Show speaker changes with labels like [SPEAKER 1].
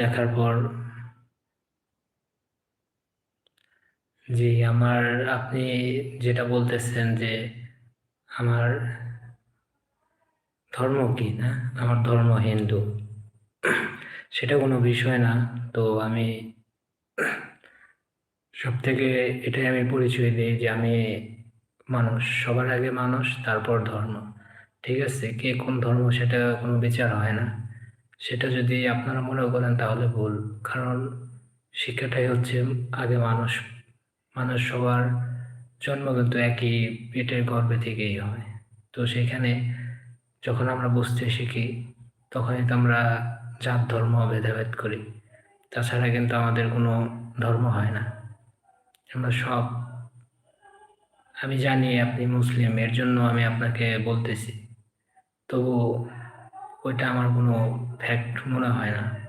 [SPEAKER 1] দেখার পর জি, আপনি যেটা বলতেছেন যে আমার ধর্ম কি না? আমার ধর্ম হিন্দু। সেটা কোনো বিষয় না। তো আমি সবথেকে এটাই আমি পরিচয় দিই যে আমি মানুষ। সবার আগে মানুষ, তারপর ধর্ম। ঠিক আছে? কে কোন ধর্ম সেটা কোনো বিচার হয় না। সেটা যদি আপনারা মনে করেন তাহলে ভুল। কারণ শিক্ষাটাই হচ্ছে আগে মানুষ। মানুষ সবার জন্ম কিন্তু একই পেটের গর্ভে থেকেই হয়। তো সেখানে যখন আমরা বুঝতে শিখি তখনই তো আমরা জাত ধর্ম ভেদাভেদ করি। তাছাড়া কিন্তু আমাদের কোনো ধর্ম হয় না। আমরা সব আমি জানি আপনি মুসলিম, এর জন্য আমি আপনাকে বলতেছি। তবু ওইটা আমার কোনো ফ্যাক্ট মনে হয় না।